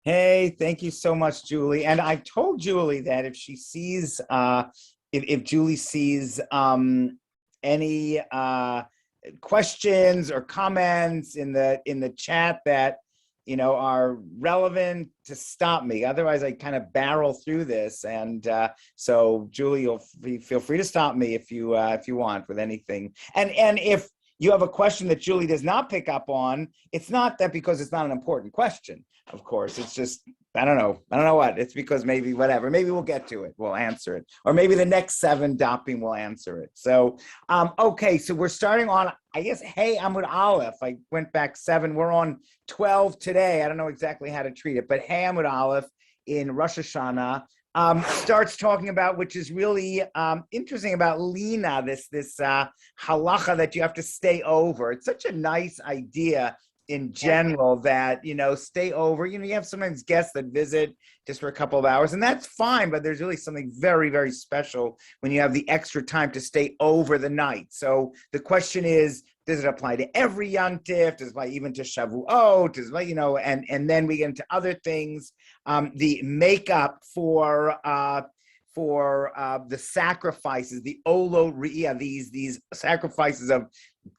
Hey, thank you so much, Julie. And I told Julie that if she sees, if Julie sees any questions or comments in the chat that are relevant, to stop me. Otherwise, I kind of barrel through this. And so, Julie, feel free to stop me if you want with anything. And if you have a question that Julie does not pick up on, it's not that because it's not an important question. Of course, it's just I don't know. I don't know what. It's because maybe whatever. Maybe we'll get to it. We'll answer it, or maybe the next seven dopping will answer it. So, okay. So we're starting on. I guess. Hey, Amud Aleph. I went back seven. We're on 12 today. I don't know exactly how to treat it, but Hey, Amud Aleph in Rosh Hashanah starts talking about, which is really interesting about Lina. This halacha that you have to stay over. It's such a nice idea in general that stay over. You have sometimes guests that visit just for a couple of hours, and that's fine, but there's really something very, very special when you have the extra time to stay over the night. So the question is, does it apply to every yontif? Does it apply even to Shavuot? Does it, and then we get into other things. The makeup for the sacrifices, the olo riyah, these sacrifices of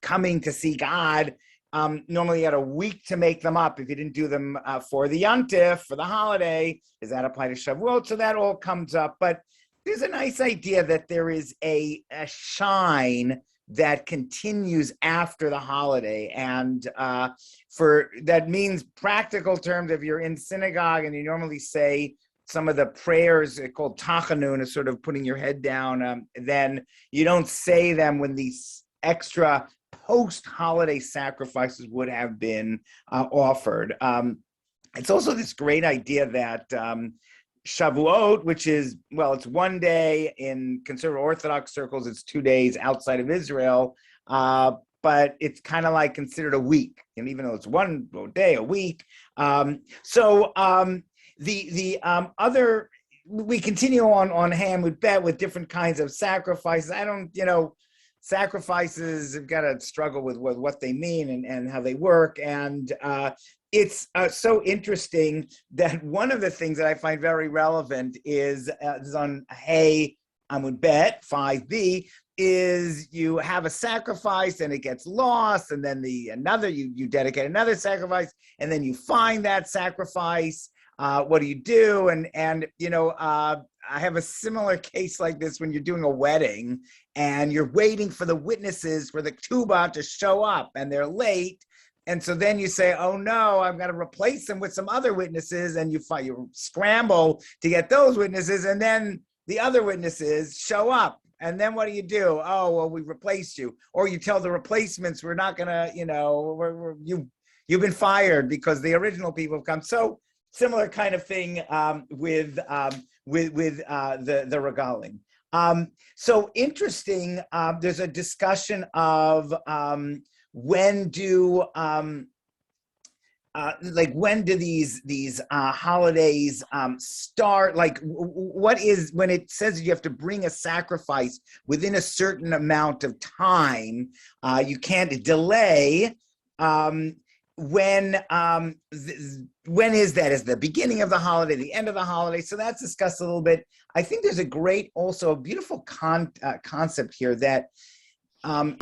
coming to see God. Normally you had a week to make them up if you didn't do them for the yontif, for the holiday. Does that apply to Shavuot? So that all comes up. But there's a nice idea that there is a shine that continues after the holiday. And for that means practical terms, if you're in synagogue and you normally say some of the prayers called tachanun, is sort of putting your head down, then you don't say them when these extra post-holiday sacrifices would have been offered. It's also this great idea that Shavuot, which is, well, it's one day in conservative Orthodox circles, it's 2 days outside of Israel, but it's kind of like considered a week, and even though it's one day a week. So the other, we continue on Hamud Bet with different kinds of sacrifices. I don't, sacrifices have got to struggle with what they mean and how they work. And it's so interesting that one of the things that I find very relevant is on Hey Amud Bet 5b, is you have a sacrifice and it gets lost, and then you dedicate another sacrifice, and then you find that sacrifice. What do you do? And I have a similar case like this when you're doing a wedding and you're waiting for the witnesses for the tuba to show up and they're late. And so then you say, oh no, I've got to replace them with some other witnesses. And you scramble to get those witnesses, and then the other witnesses show up. And then what do you do? Oh, well, we replaced you. Or you tell the replacements, we're not going to, you've been fired because the original people have come. So similar kind of thing with the regalim. So interesting. There's a discussion of when do these holidays start? Like, what is when it says you have to bring a sacrifice within a certain amount of time? You can't delay. When is that? Is the beginning of the holiday, the end of the holiday? So that's discussed a little bit. I think there's a beautiful concept here that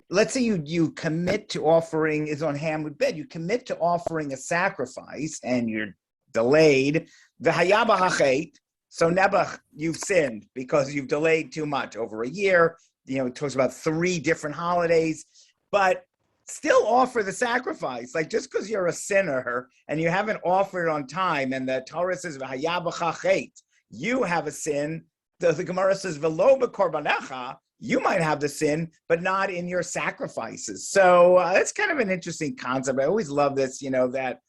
let's say you commit to offering, is on Hamud Bet, you commit to offering a sacrifice and you're delayed. V'hayaba hachet. So Nebuch, you've sinned because you've delayed too much, over a year. It talks about 3 different holidays, but still offer the sacrifice. Like, just because you're a sinner and you haven't offered on time, and the Torah says you have a sin. The Gemara says v'lo b'korbanecha, you might have the sin, but not in your sacrifices. So that's kind of an interesting concept. I always love this, that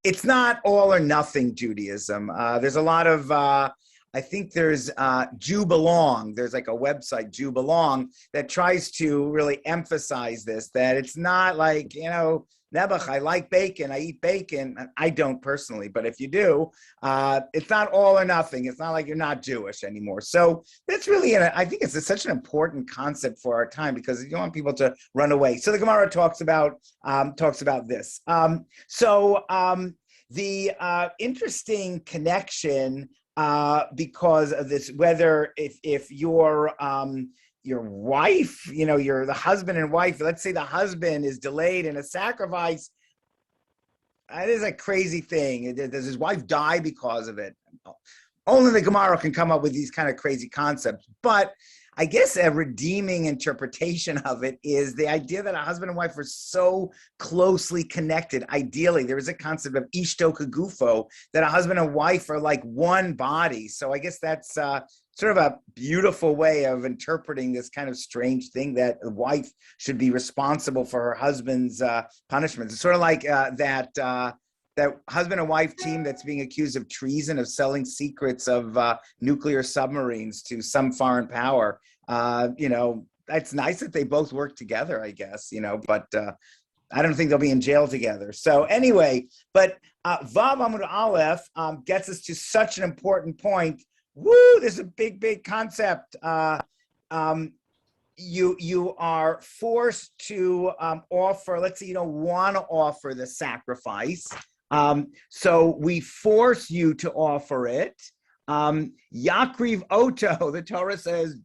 it's not all or nothing Judaism. There's a lot of I think there's Jew Belong. There's like a website, Jew Belong, that tries to really emphasize this, that it's not like, Nebuch, I like bacon, I eat bacon. I don't personally, but if you do, it's not all or nothing. It's not like you're not Jewish anymore. So that's really, I think it's such an important concept for our time, because you don't want people to run away. So the Gemara talks about this. the interesting connection because of this, whether if your wife, you're the husband and wife, let's say the husband is delayed in a sacrifice, it is a crazy thing. Does his wife die because of it? Only the Gemara can come up with these kind of crazy concepts. But I guess a redeeming interpretation of it is the idea that a husband and wife are so closely connected. Ideally, there is a concept of ishto kagufo, that a husband and wife are like one body. So I guess that's sort of a beautiful way of interpreting this kind of strange thing that the wife should be responsible for her husband's punishments. It's sort of like that husband and wife team that's being accused of treason, of selling secrets of nuclear submarines to some foreign power. It's nice that they both work together, I guess, but I don't think they'll be in jail together. So anyway, but Vav Amud Aleph gets us to such an important point. Woo, this is a big, big concept. You are forced to offer, let's say you don't want to offer the sacrifice. So we force you to offer it. Yakriv Oto, the Torah says,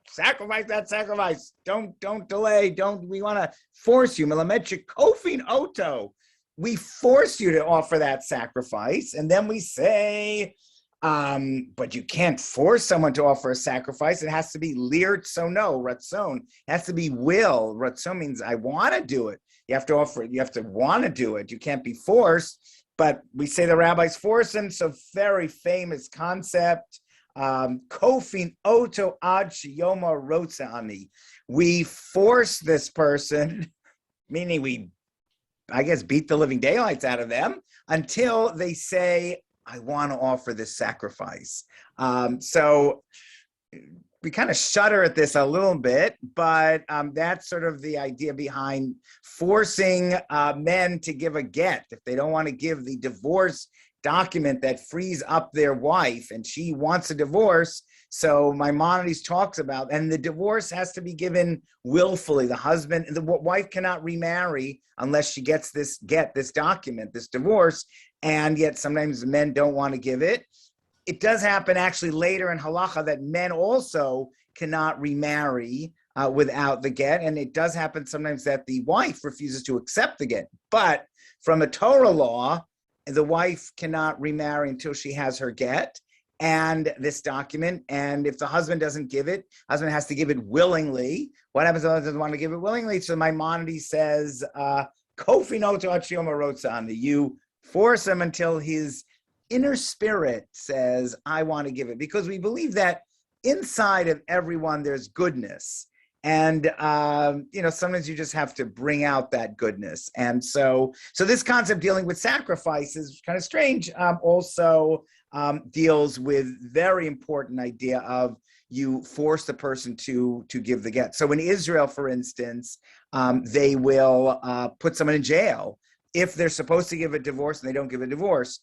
sacrifice that sacrifice. Don't delay. We want to force you. Melamed Kofin Oto. We force you to offer that sacrifice. And then we say, but you can't force someone to offer a sacrifice. It has to be lirtzono, ratzon. It has to be will. Ratzon means I want to do it. You have to offer it. You have to want to do it. You can't be forced. But we say the rabbis force him. So very famous concept. Kofin oto ad sheyoma rotza ani. We force this person, meaning we, I guess, beat the living daylights out of them until they say, I want to offer this sacrifice. So we kind of shudder at this a little bit, but that's sort of the idea behind forcing men to give a get. If they don't want to give the divorce document that frees up their wife and she wants a divorce, so Maimonides talks about, and the divorce has to be given willfully. The wife cannot remarry unless she gets this document, this divorce, and yet sometimes men don't want to give it. It does happen actually later in halacha that men also cannot remarry without the get, and it does happen sometimes that the wife refuses to accept the get. But from a Torah law, the wife cannot remarry until she has her get and this document. And if the husband doesn't give it, husband has to give it willingly. What happens if the husband doesn't want to give it willingly? So Maimonides says, "Kofi no to achiyoma rotzani." You force him until his inner spirit says, I want to give it, because we believe that inside of everyone there's goodness. And, sometimes you just have to bring out that goodness. And so this concept dealing with sacrifice is kind of strange. Also deals with very important idea of you force the person to give the get. So in Israel, for instance, they will put someone in jail if they're supposed to give a divorce and they don't give a divorce.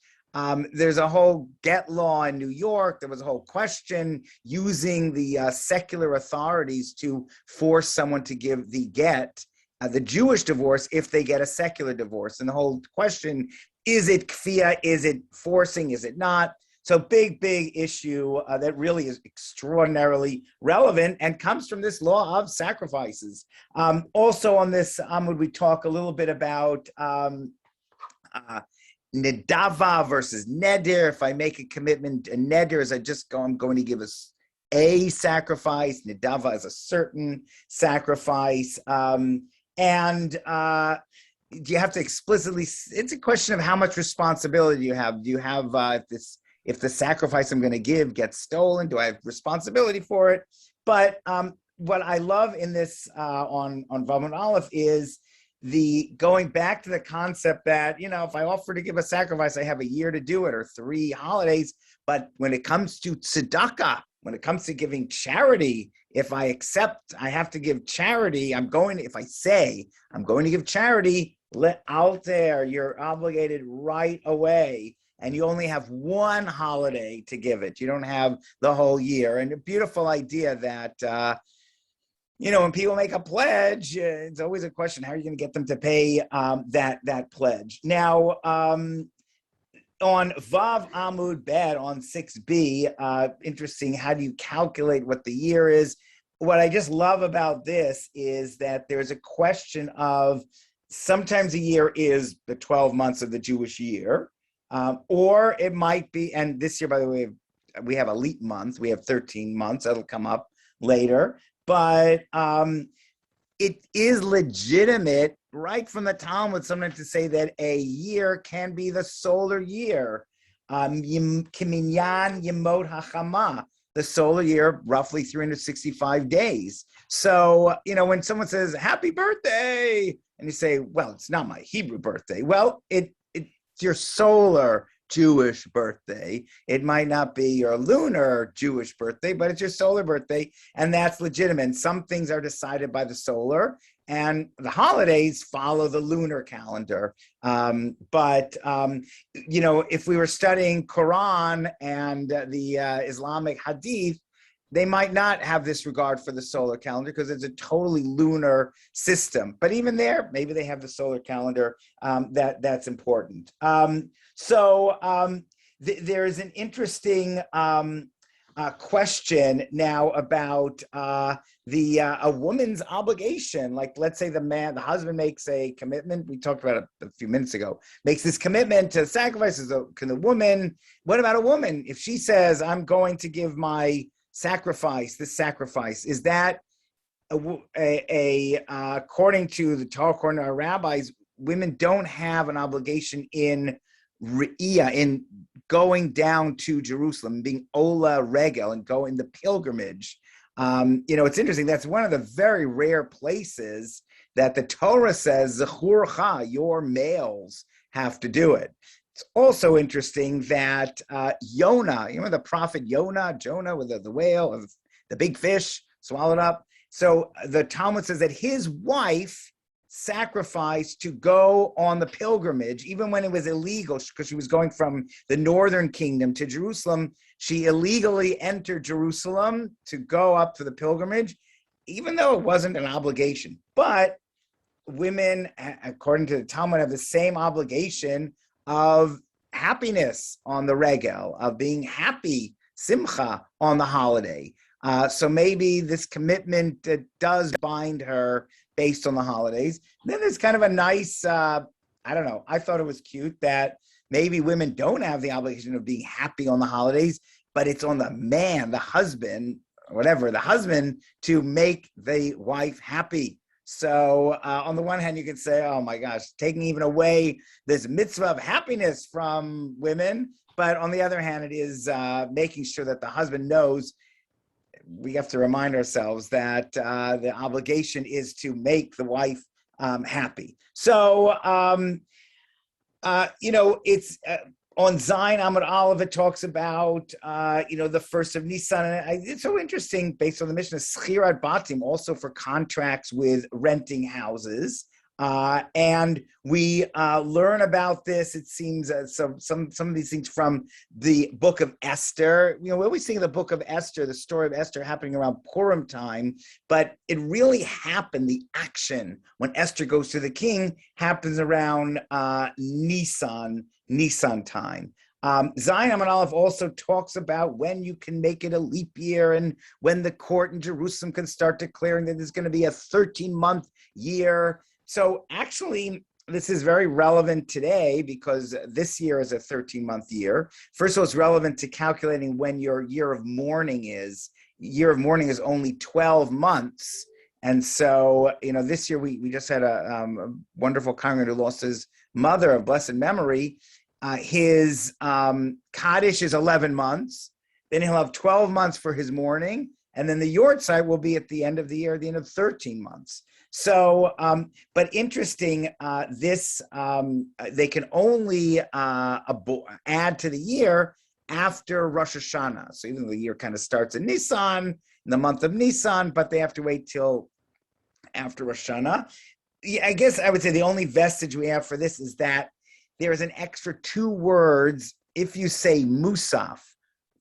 There's a whole get law in New York. There was a whole question using the secular authorities to force someone to give the get, the Jewish divorce, if they get a secular divorce. And the whole question, is it kfiyah? Is it forcing? Is it not? So big issue that really is extraordinarily relevant and comes from this law of sacrifices. Also on this Amud, we talk a little bit about Nedava versus Neder. If I make a commitment, a Neder is I'm going to give a sacrifice. Nedava is a certain sacrifice. And you have to explicitly, it's a question of how much responsibility you have. Do you have, if the sacrifice I'm going to give gets stolen, do I have responsibility for it? But what I love in this on Vav Amud Aleph is the going back to the concept that, if I offer to give a sacrifice, I have a year to do it or 3 holidays. But when it comes to tzedakah, when it comes to giving charity, if I accept, I have to give charity. If I say I'm going to give charity, out there, you're obligated right away. And you only have 1 holiday to give it. You don't have the whole year. And a beautiful idea that, when people make a pledge, it's always a question, how are you going to get them to pay that pledge? Now, on Vav Amud Bet on 6b, interesting, how do you calculate what the year is? What I just love about this is that there's a question of sometimes a year is the 12 months of the Jewish year, or it might be, and this year, by the way, we have a leap month, we have 13 months, that'll come up later, but it is legitimate right from the Talmud sometimes to say that a year can be the solar year. Kiminyan Yemot HaChama, the solar year, roughly 365 days. So, when someone says, happy birthday, and you say, well, it's not my Hebrew birthday. Well, it's your solar Jewish birthday. It might not be your lunar Jewish birthday, but it's your solar birthday, and that's legitimate. And some things are decided by the solar, and the holidays follow the lunar calendar. But if we were studying Quran and the Islamic Hadith, they might not have this regard for the solar calendar because it's a totally lunar system. But even there, maybe they have the solar calendar. That's important. There is an interesting question now about a woman's obligation. Like, let's say the husband makes a commitment. We talked about it a few minutes ago. Makes this commitment to sacrifice. Can the woman? What about a woman if she says, "I'm going to give my sacrifice"? This sacrifice, is that according to the Torah, according to our rabbis, women don't have an obligation in Re'iyah, in going down to Jerusalem, being Ola Regel, and going the pilgrimage. It's interesting. That's one of the very rare places that the Torah says, Zechurcha, your males have to do it. It's also interesting that Yonah, the prophet Jonah with the whale, of the big fish swallowed up. So the Talmud says that his wife sacrificed to go on the pilgrimage, even when it was illegal, because she was going from the northern kingdom to Jerusalem. She illegally entered Jerusalem to go up to the pilgrimage, even though it wasn't an obligation. But women, according to the Talmud, have the same obligation of happiness on the regel, of being happy, simcha, on the holiday. So maybe this commitment does bind her based on the holidays. And then there's kind of a nice, I thought it was cute that maybe women don't have the obligation of being happy on the holidays, but it's on the man, the husband, whatever, the husband, to make the wife happy. So on the one hand, you could say, oh my gosh, taking even away this mitzvah of happiness from women. But on the other hand, it is making sure that the husband knows. We have to remind ourselves that the obligation is to make the wife happy. So, it's on Zayin Amud Aleph, it talks about, the first of Nisan. And it's so interesting, based on the Mishnah, Schirat Batim, also for contracts with renting houses. And we learn about this, it seems, some of these things from the book of Esther. We always think of the book of Esther, the story of Esther happening around Purim time, but it really happened, the action, when Esther goes to the king, happens around Nisan time. Zayin Amud Aleph also talks about when you can make it a leap year and when the court in Jerusalem can start declaring that there's going to be a 13-month year. So actually, this is very relevant today because this year is a 13-month year. First of all, it's relevant to calculating when your year of mourning is. Year of mourning is only 12 months. And so, this year we just had a wonderful congregant who lost his mother of blessed memory. His Kaddish is 11 months. Then he'll have 12 months for his mourning. And then the Yortzeit will be at the end of the year, at the end of 13 months. So, but interesting, they can only add to the year after Rosh Hashanah. So even though the year kind of starts in Nisan, in the month of Nisan, but they have to wait till after Rosh Hashanah. Yeah, I guess I would say the only vestige we have for this is that there is an extra 2 words if you say Musaf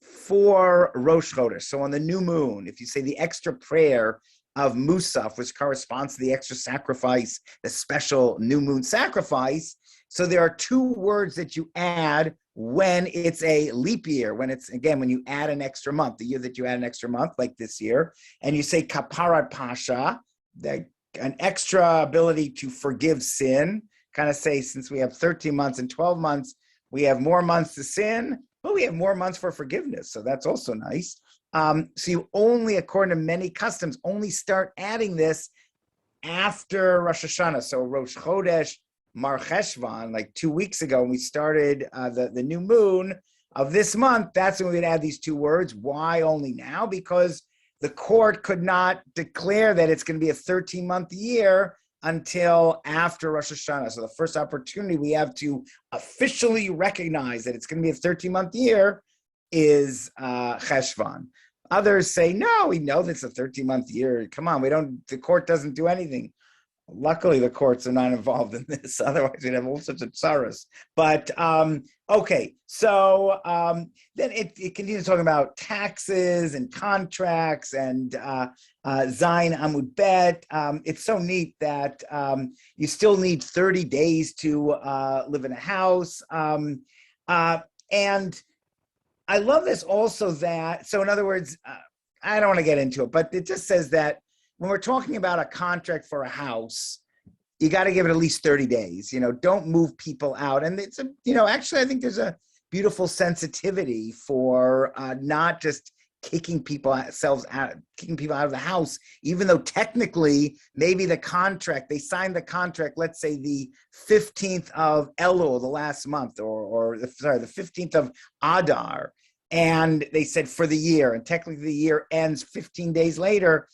for Rosh Chodesh. So on the new moon, if you say the extra prayer of Musaf, which corresponds to the extra sacrifice, the special new moon sacrifice. So there are 2 words that you add when it's a leap year, when it's, again, when you add an extra month, the year that you add an extra month, like this year, and you say kaparat pasha, an extra ability to forgive sin, kind of say, since we have 13 months and 12 months, we have more months to sin, but we have more months for forgiveness. So that's also nice. So you only, according to many customs, only start adding this after Rosh Hashanah. So Rosh Chodesh, Mar Cheshvan, like 2 weeks ago, when we started the new moon of this month, that's when we'd add these two words. Why only now? Because the court could not declare that it's going to be a 13-month year until after Rosh Hashanah. So the first opportunity we have to officially recognize that it's going to be a 13-month year is Cheshvan. Others say, no, we know that's a 13-month year. Come on, the court doesn't do anything. Luckily, the courts are not involved in this. Otherwise, we'd have all sorts of tsaras. But, okay, so then it continues talking about taxes and contracts and Zayin Amud Bet. It's so neat that you still need 30 days to live in a house. And I love this also so in other words, I don't want to get into it, but it just says that when we're talking about a contract for a house, you got to give it at least 30 days. Don't move people out. And it's actually, I think there's a beautiful sensitivity for not just kicking people out of the house, even though technically maybe they signed the contract, let's say the 15th of Elul, the last month, or the 15th of Adar, and they said for the year, and technically the year ends 15 days later.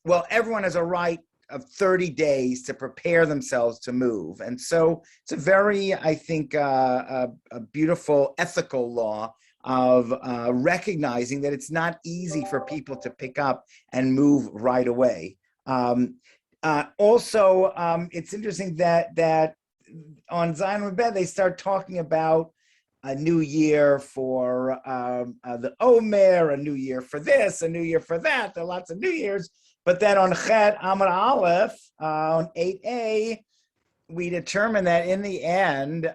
Well, everyone has a right of 30 days to prepare themselves to move. And so it's a very, I think, a beautiful ethical law of recognizing that it's not easy for people to pick up and move right away. Also, it's interesting that on Zion Bed, they start talking about a new year for the Omer, a new year for this, a new year for that. There are lots of New Years. But then on Chet Amud Aleph, on 8a, we determine that in the end,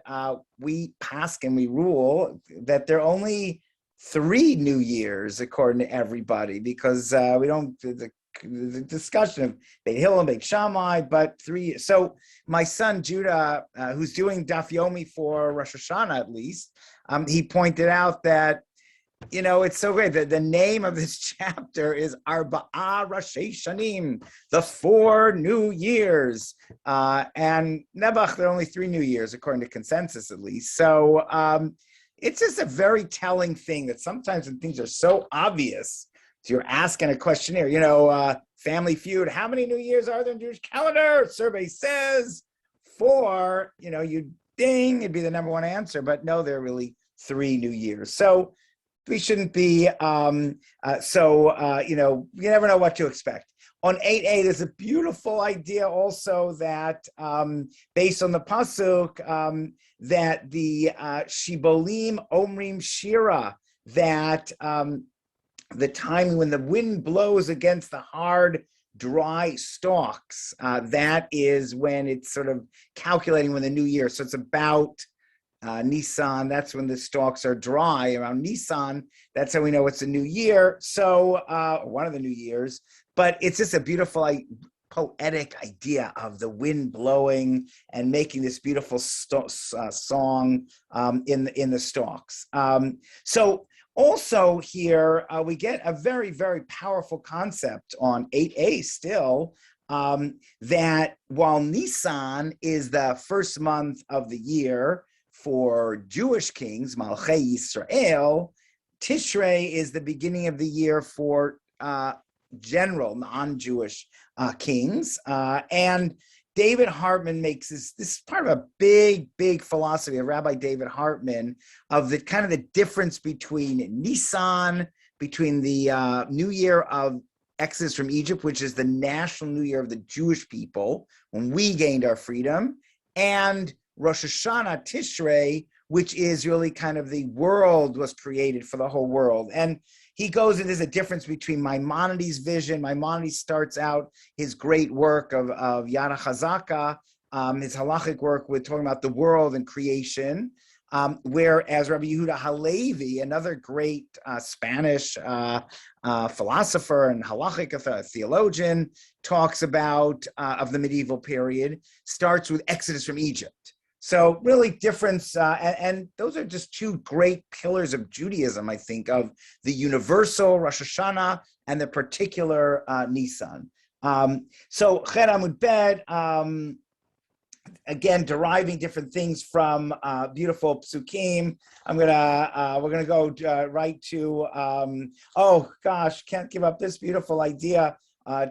we paskin, we rule that there are only 3 New Years according to everybody, because we don't, the discussion of Beit Hillel and Beit Shammai, but 3. So my son Judah, who's doing Daf Yomi for Rosh Hashanah at least, he pointed out that, it's so great that the name of this chapter is Arba'ah Rashi Shanim, the 4 New Years. And Nebuch, there are only 3 New Years, according to consensus at least. So it's just a very telling thing that sometimes when things are so obvious, so you're asking a questionnaire, Family Feud, how many New Years are there in Jewish calendar? Survey says 4, you ding, it'd be the number one answer, but no, there are really 3 New Years. So we shouldn't be, you never know what to expect. On 8a, there's a beautiful idea also that based on the pasuk, that the Shibolim Omrim Shira, that the time when the wind blows against the hard, dry stalks, that is when it's sort of calculating when the new year. So it's about Nisan, that's when the stalks are dry. Around Nisan, that's how we know it's a new year. So one of the new years, but it's just a beautiful, poetic idea of the wind blowing and making this beautiful song in the stalks. So also here, we get a very, very powerful concept on 8a still, that while Nisan is the first month of the year for Jewish kings, Malchei Yisrael, Tishrei is the beginning of the year for general non-Jewish kings. And David Hartman makes this is part of a big, big philosophy of Rabbi David Hartman of the kind of the difference between Nisan, between the New Year of Exodus from Egypt, which is the national New Year of the Jewish people, when we gained our freedom, and Rosh Hashanah, Tishrei, which is really kind of the world was created for the whole world. And he goes, there's a difference between Maimonides' vision. Maimonides starts out his great work of Yad HaChazaka, his halachic work with talking about the world and creation. Whereas Rabbi Yehuda Halevi, another great Spanish philosopher and halachic theologian, talks about of the medieval period, starts with Exodus from Egypt. So really difference, and those are just two great pillars of Judaism, I think, of the universal Rosh Hashanah and the particular Nisan. So Ched Amud Bet, again, deriving different things from beautiful psukim. We're gonna go right to, oh gosh, can't give up this beautiful idea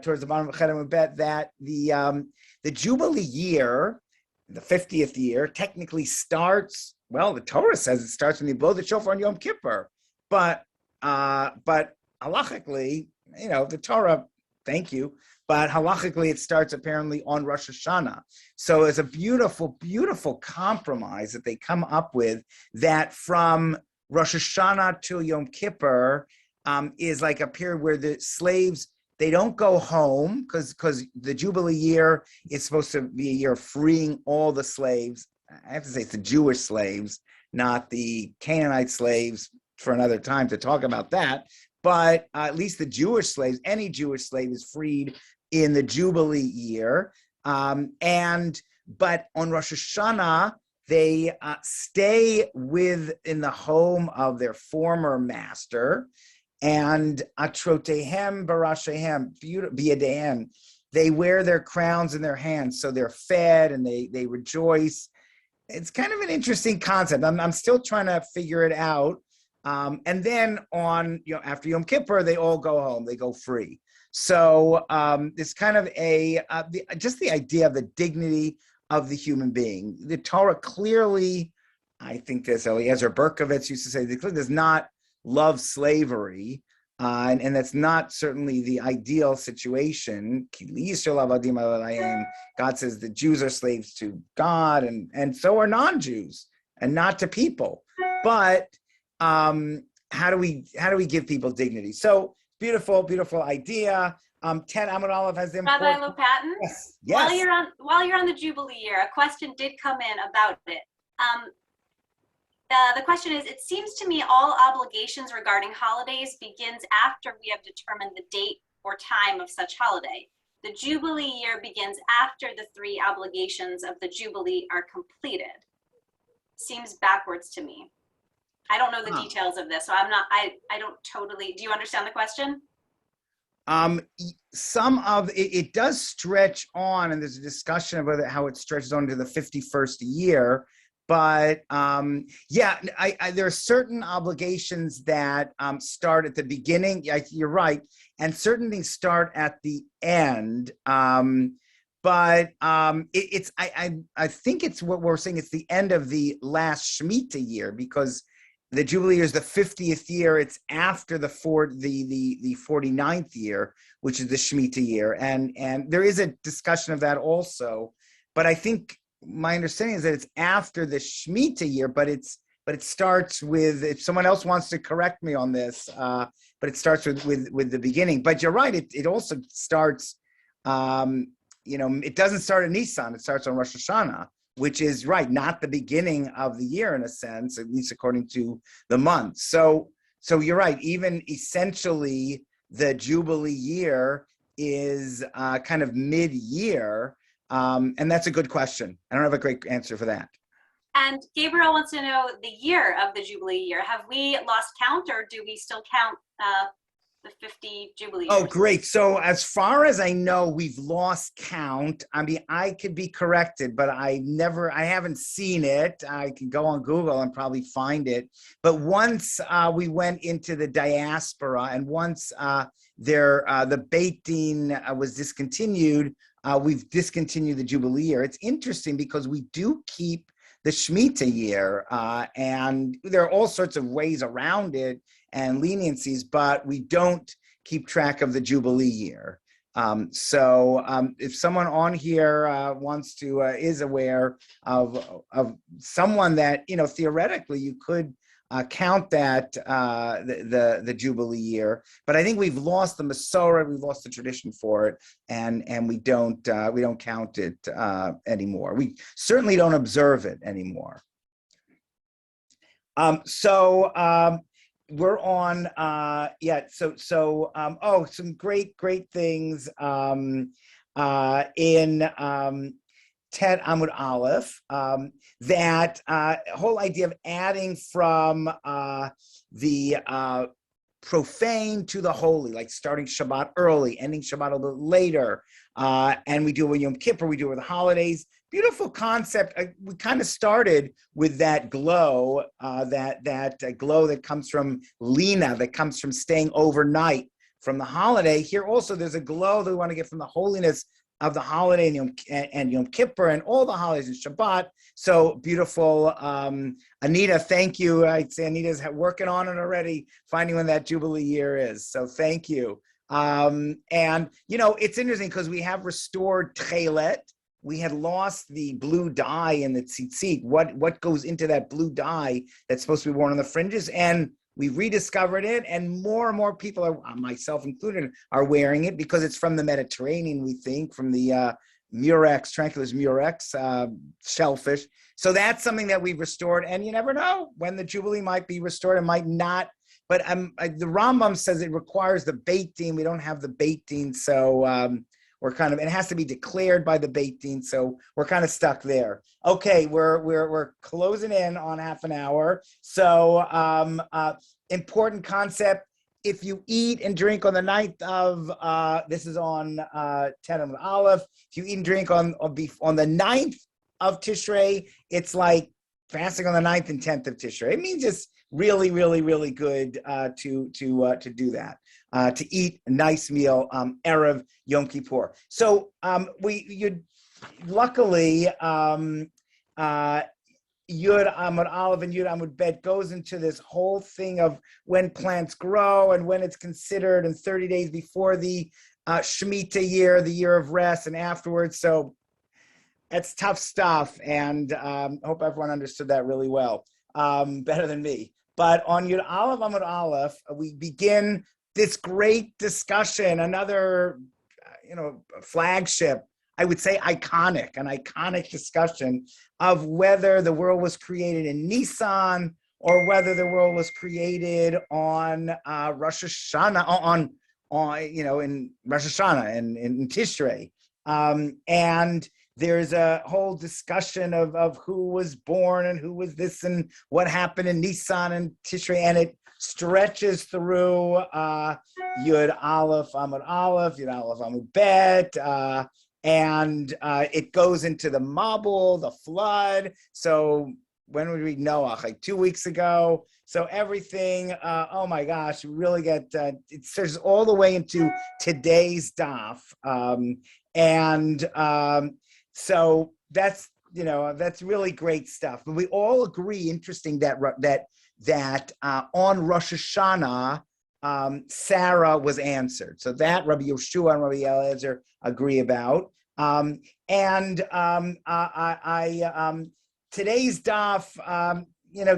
towards the bottom of Ched Amud Bet that the Jubilee year, the 50th year, technically starts, well, the Torah says it starts when you blow the shofar on Yom Kippur, but halachically, the Torah, thank you, but halachically it starts apparently on Rosh Hashanah. So it's a beautiful, beautiful compromise that they come up with, that from Rosh Hashanah till Yom Kippur is like a period where the slaves, they don't go home because the Jubilee year is supposed to be a year of freeing all the slaves. I have to say it's the Jewish slaves, not the Canaanite slaves, for another time to talk about that. But at least the Jewish slaves, any Jewish slave is freed in the Jubilee year. But on Rosh Hashanah, they stay in the home of their former master, and atrotehem barashehem biyadehem, they wear their crowns in their hands, so they're fed and they rejoice. It's kind of an interesting concept. I'm still trying to figure it out. And then after Yom Kippur, they all go home. They go free. So it's kind of just the idea of the dignity of the human being. The Torah clearly, I think this Eliezer Berkovitz used to say, does not love slavery, and that's not certainly the ideal situation. God says the Jews are slaves to God, and so are non-Jews, and not to people. But how do we give people dignity? So beautiful, beautiful idea. 10 Amud Aleph has the important. Rabbi Lopatin. Yes. While you're on the Jubilee year, a question did come in about it. The question is, it seems to me all obligations regarding holidays begins after we have determined the date or time of such holiday. The Jubilee year begins after the 3 obligations of the Jubilee are completed. Seems backwards to me. I don't know the details of this, so I don't totally, do you understand the question? Some of it does stretch on, and there's a discussion about how it stretches on to the 51st year. But there are certain obligations that start at the beginning. You're right, and certain things start at the end. But I think it's what we're saying. It's the end of the last Shemitah year, because the Jubilee year is the 50th year. It's after the 49th year, which is the Shemitah year, and there is a discussion of that also. But I think my understanding is that it's after the Shemitah year, but it starts with, if someone else wants to correct me on this, but it starts with the beginning. But you're right, it also starts, it doesn't start at Nisan, it starts on Rosh Hashanah, which is right, not the beginning of the year in a sense, at least according to the month. So you're right, even essentially the Jubilee year is kind of mid-year. And that's a good question. I don't have a great answer for that. And Gabriel wants to know the year of the Jubilee year. Have we lost count, or do we still count the 50 Jubilee years? Oh, great. So as far as I know, we've lost count. I mean, I could be corrected, but I haven't seen it. I can go on Google and probably find it. But once we went into the diaspora, and once the Beit Din was discontinued, we've discontinued the Jubilee year. It's interesting because we do keep the Shemitah year, and there are all sorts of ways around it and leniencies, but we don't keep track of the Jubilee year. So if someone on here is aware of someone that, theoretically you could count that the Jubilee year, but I think we've lost the Masorah, we've lost the tradition for it, and we don't count it anymore. We certainly don't observe it anymore. We're on some great things in Ted Amud Aleph, that whole idea of adding from the profane to the holy, like starting Shabbat early, ending Shabbat a little later, and we do it with Yom Kippur, we do it with the holidays. Beautiful concept. We kind of started with that glow, that glow that comes from Lina, that comes from staying overnight from the holiday. Here also, there's a glow that we want to get from the holiness of the holiday and Yom Kippur and all the holidays and Shabbat. So beautiful. Anita, thank you. I'd say Anita's working on it already, finding when that Jubilee year is. So thank you. And, it's interesting because we have restored Tchelet. We had lost the blue dye in the tzitzit. What goes into that blue dye that's supposed to be worn on the fringes? And we rediscovered it, and more people, myself included, are wearing it because it's from the Mediterranean, we think, from the Murex, Tranquillus murex, shellfish. So that's something that we've restored, and you never know when the Jubilee might be restored and might not. But the Rambam says it requires the Beit Din. We don't have the Beit Din, so we're it has to be declared by the Beit Din, so we're kind of stuck there. Okay, we're closing in on half an hour. So important concept: if you eat and drink on the 9th of this is on Tet Aleph. If you eat and drink on the 9th of Tishrei, it's like fasting on the 9th and 10th of Tishrei. It means it's really, really, really good to do that. To eat a nice meal Erev Yom Kippur. So luckily Yud Amud Aleph and Yud Amud Bet goes into this whole thing of when plants grow and when it's considered, and 30 days before the Shemitah year, the year of rest, and afterwards. So that's tough stuff, and hope everyone understood that really well, better than me. But on Yud Aleph Amud Aleph, we begin this great discussion, another, flagship, I would say an iconic discussion of whether the world was created in Nisan or whether the world was created on Rosh Hashanah, in Rosh Hashanah and in Tishrei. And there's a whole discussion of who was born and who was this and what happened in Nisan and Tishrei, and it stretches through Yud Aleph Amud Aleph, Yud Aleph Amud Bet, and it goes into the Mabul, the flood. So when we read Noach, like 2 weeks ago. So everything, oh my gosh, we really get, it stretches all the way into today's daf. So that's really great stuff. But we all agree, interesting, that on Rosh Hashanah, Sarah was answered. So that Rabbi Yoshua and Rabbi Eliezer agree about. Today's daf,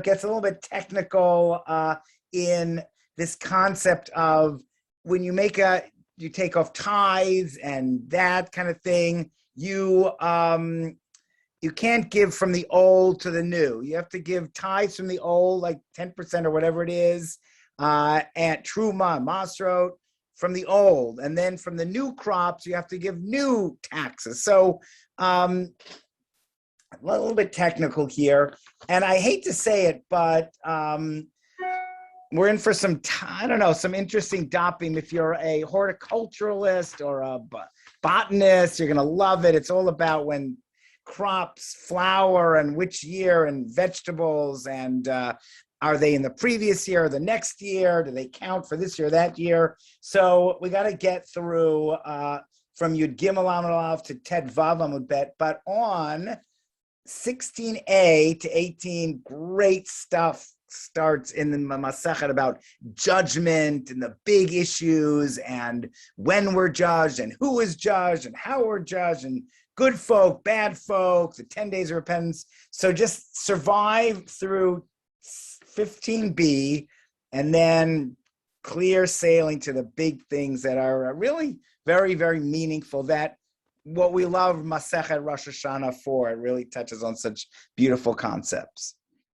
gets a little bit technical in this concept of when you take off tithes and that kind of thing. You can't give from the old to the new. You have to give tithes from the old, like 10% or whatever it is, and Truma, Masrot from the old. And then from the new crops, you have to give new taxes. So a little bit technical here. And I hate to say it, but we're in for some interesting doping. If you're a horticulturalist or a botanist, you're going to love it. It's all about when crops flower and which year, and vegetables, and are they in the previous year or the next year? Do they count for this year or that year? So we got to get through from Yud Gimel Amud Aleph to Tet Vav Amud Bet. But on 16a to 18, great stuff starts in the Masechet about judgment and the big issues and when we're judged and who is judged and how we're judged and good folk, bad folk, the 10 days of repentance. So just survive through 15b and then clear sailing to the big things that are really very, very meaningful, that what we love Masechet Rosh Hashanah for. It really touches on such beautiful concepts.